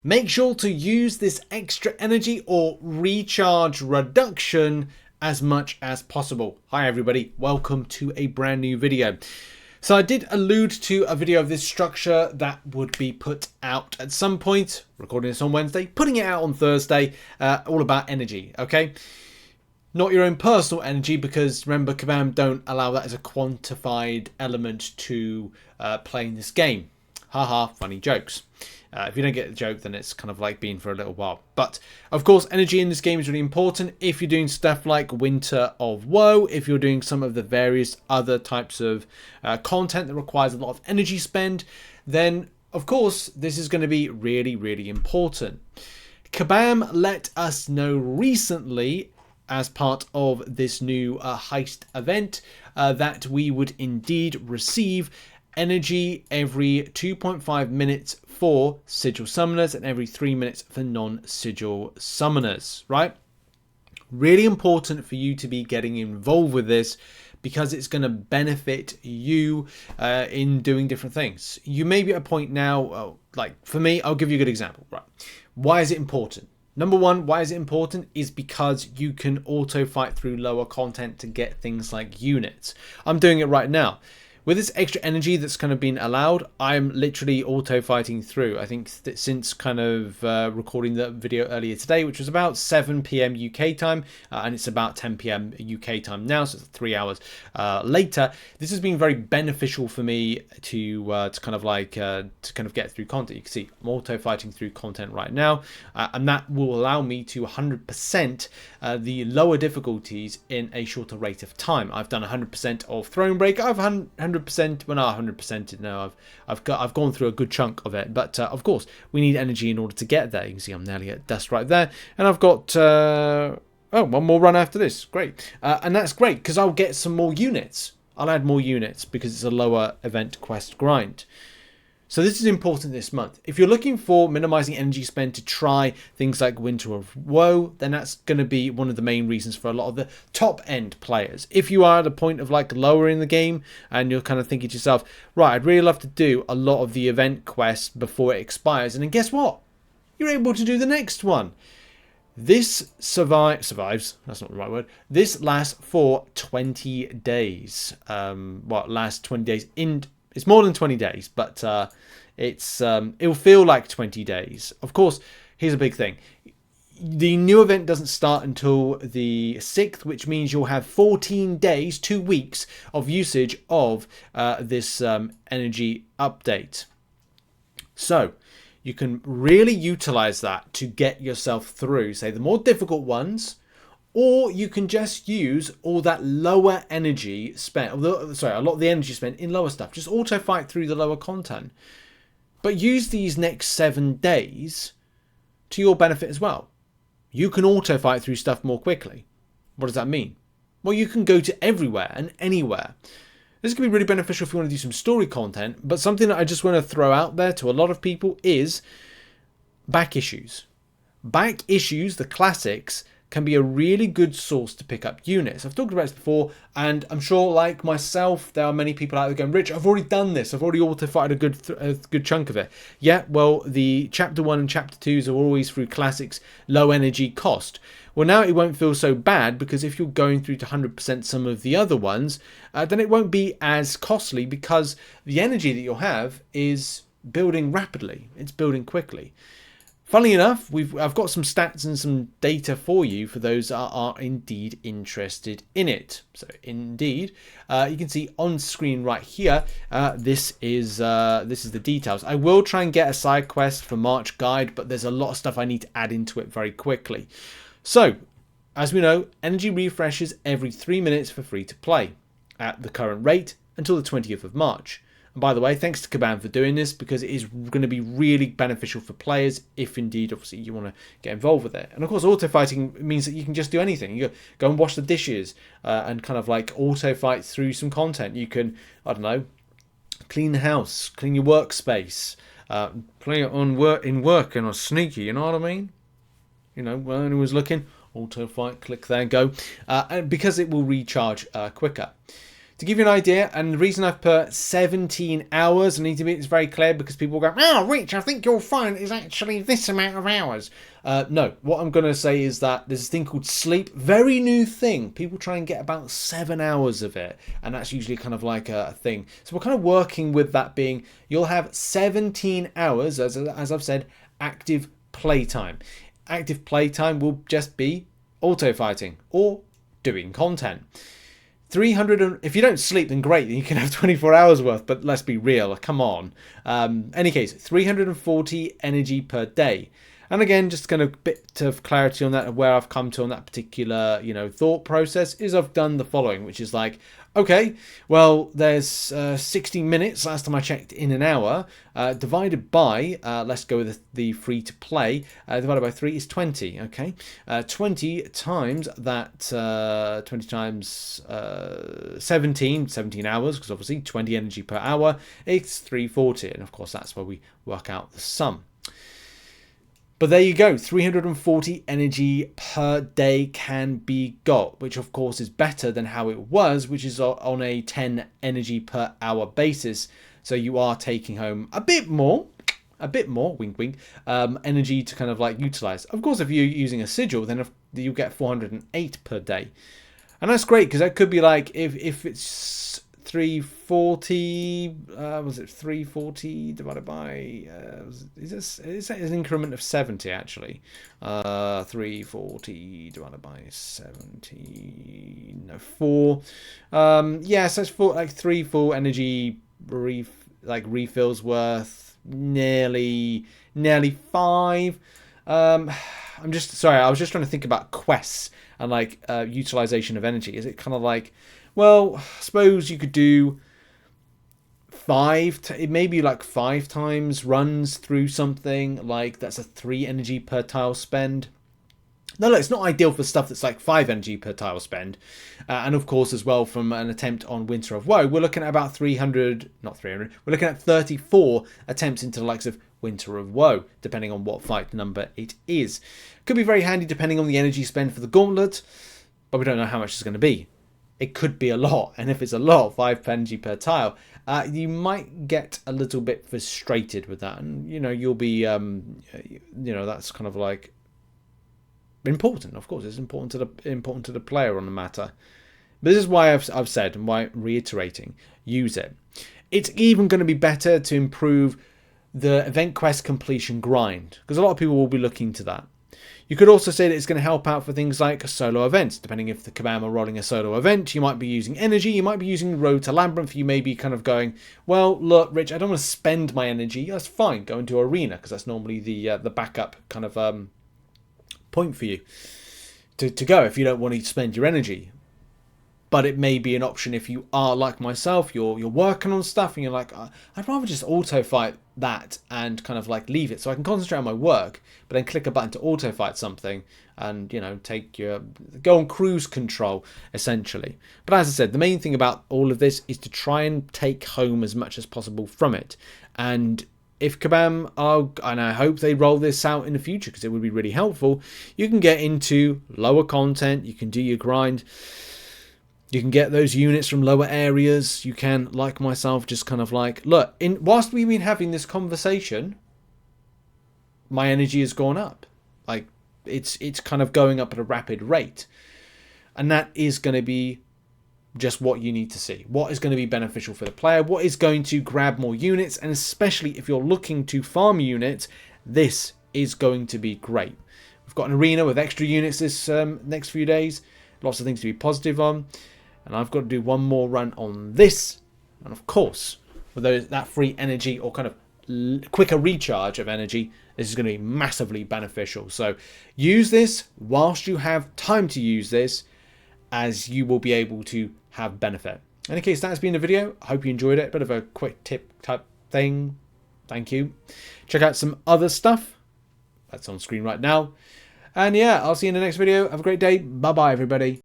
Make sure to use this extra energy or recharge reduction as much as possible. Hi everybody, welcome to a brand new video. So I did allude to a video of this structure that would be put out at some point, recording this on Wednesday, putting it out on Thursday, all about energy, okay? Not your own personal energy, because remember, Kabam don't allow that as a quantified element to playing this game. Haha, funny jokes. If you don't get the joke, then it's kind of like being for a little while. But, of course, energy in this game is really important. If you're doing stuff like Winter of Woe, if you're doing some of the various other types of content that requires a lot of energy spend, then, of course, this is going to be really, really important. Kabam let us know recently, as part of this new heist event, that we would indeed receive energy every 2.5 minutes for sigil summoners and every 3 minutes for non-sigil summoners, right? Really important for you to be getting involved with this, because it's going to benefit you in doing different things. You may be at a point now, like for me, I'll give you a good example, right? Why is it important? Number one, why is it important? Is because you can auto fight through lower content to get things like units. I'm doing it right now. With this extra energy that's kind of been allowed, I'm literally auto-fighting through. I think that since kind of recording the video earlier today, which was about 7 PM UK time, and it's about 10 PM UK time now, so it's 3 hours later. This has been very beneficial for me to kind of get through content. You can see I'm auto-fighting through content right now, and that will allow me to 100% the lower difficulties in a shorter rate of time. I've done 100% of Thronebreaker. I've 100%, well, not 100% now. I've gone through a good chunk of it, but of course we need energy in order to get there. You can see I'm nearly at dust right there, and I've got one more run after this. Great, and that's great because I'll get some more units. I'll add more units because it's a lower event quest grind. So this is important this month. If you're looking for minimizing energy spend to try things like Winter of Woe, then that's going to be one of the main reasons for a lot of the top end players. If you are at a point of like lower in the game and you're kind of thinking to yourself, right, I'd really love to do a lot of the event quests before it expires. And then guess what? You're able to do the next one. This survives, that's not the right word. This lasts for 20 days. Lasts 20 days in... It's more than 20 days, but it'll feel like 20 days. Of course, here's a big thing. The new event doesn't start until the 6th, which means you'll have 14 days, 2 weeks of usage of this energy update. So you can really utilize that to get yourself through, say, the more difficult ones. Or you can just use all that lower energy spent, a lot of the energy spent in lower stuff. Just auto fight through the lower content. But use these next 7 days to your benefit as well. You can auto fight through stuff more quickly. What does that mean? Well, you can go to everywhere and anywhere. This can be really beneficial if you want to do some story content. But something that I just want to throw out there to a lot of people is back issues. Back issues, the classics, can be a really good source to pick up units. I've talked about this before, and I'm sure, like myself, there are many people out there going, Rich, I've already done this. I've already auto-fighted a good chunk of it. Yeah, well, the Chapter 1 and Chapter 2s are always through classics, low energy cost. Well, now it won't feel so bad, because if you're going through to 100% some of the other ones, then it won't be as costly, because the energy that you'll have is building rapidly. It's building quickly. Funnily enough, I've got some stats and some data for you for those that are indeed interested in it. So indeed, you can see on screen right here, this is the details. I will try and get a side quest for March guide, but there's a lot of stuff I need to add into it very quickly. So, as we know, energy refreshes every 3 minutes for free to play at the current rate until the 20th of March. And by the way, thanks to Kabam for doing this, because it is going to be really beneficial for players if indeed, obviously, you want to get involved with it. And of course, auto-fighting means that you can just do anything. You go and wash the dishes and kind of like auto-fight through some content. You can, I don't know, clean the house, clean your workspace, play it in work and on sneaky, you know what I mean? You know, when anyone's looking, auto-fight, click there, go. And because it will recharge quicker. To give you an idea, and the reason I've put 17 hours, I need to make this very clear because people go, "Oh, Rich, I think you'll find is actually this amount of hours." No, what I'm going to say is that there's a thing called sleep, very new thing. People try and get about 7 hours of it, and that's usually kind of like a thing. So we're kind of working with that being, you'll have 17 hours, as I've said, active playtime. Active playtime will just be auto fighting or doing content. 300, if you don't sleep, then great, then you can have 24 hours worth, but let's be real, come on. Any case, 340 energy per day. And again, just kind of a bit of clarity on that, of where I've come to on that particular, thought process, is I've done the following, which is like, okay, well, there's 60 minutes, last time I checked, in an hour, divided by, let's go with the free to play, divided by 3 is 20, okay? 20 times that, 20 times 17 hours, because obviously 20 energy per hour, it's 340, and of course that's where we work out the sum. But there you go, 340 energy per day can be got, which of course is better than how it was, which is on a 10 energy per hour basis. So you are taking home a bit more, wink wink, energy to kind of like utilize. Of course, if you're using a sigil, then you get 408 per day. And that's great, because that could be like, if it's 340, was it 340 divided by, is an increment of 70 actually. 340 divided by 70, no, 4. Yeah, so it's like 3 full energy refills worth, nearly 5. I'm just, sorry, I was just trying to think about quests and like utilization of energy. Is it kind of like, well, I suppose you could do maybe like 5 times runs through something, like that's a 3 energy per tile spend. No, it's not ideal for stuff that's like 5 energy per tile spend. And of course, as well, from an attempt on Winter of Woe, we're looking at about 300, we're looking at 34 attempts into the likes of Winter of Woe, depending on what fight number it is. Could be very handy depending on the energy spend for the gauntlet, but we don't know how much it's going to be. It could be a lot, and if it's a lot, 5 energy per tile, you might get a little bit frustrated with that, and you'll be, that's kind of like important. Of course, it's important to the player on the matter. But this is why I've said, and why I'm reiterating, use it. It's even going to be better to improve the event quest completion grind, because a lot of people will be looking to that. You could also say that it's going to help out for things like solo events. Depending if the Kabam are rolling a solo event, you might be using energy, you might be using Road to Labyrinth, you may be kind of going, well, look, Rich, I don't want to spend my energy. That's fine, go into Arena, because that's normally the backup kind of point for you to go if you don't want to spend your energy. But it may be an option if you are like myself, you're working on stuff and you're like, I'd rather just auto fight that and kind of like leave it so I can concentrate on my work, but then click a button to auto fight something and go on cruise control essentially. But as I said, the main thing about all of this is to try and take home as much as possible from it. And if Kabam are, and I hope they roll this out in the future because it would be really helpful, you can get into lower content, you can do your grind. You can get those units from lower areas. You can, like myself, just kind of like, look, whilst we've been having this conversation, my energy has gone up. Like, it's kind of going up at a rapid rate. And that is going to be just what you need to see. What is going to be beneficial for the player? What is going to grab more units? And especially if you're looking to farm units, this is going to be great. We've got an arena with extra units this next few days. Lots of things to be positive on. And I've got to do one more run on this. And of course, with that free energy or kind of quicker recharge of energy, this is going to be massively beneficial. So use this whilst you have time to use this, as you will be able to have benefit. In any case, that's been the video. I hope you enjoyed it. Bit of a quick tip type thing. Thank you. Check out some other stuff that's on screen right now. And yeah, I'll see you in the next video. Have a great day. Bye-bye, everybody.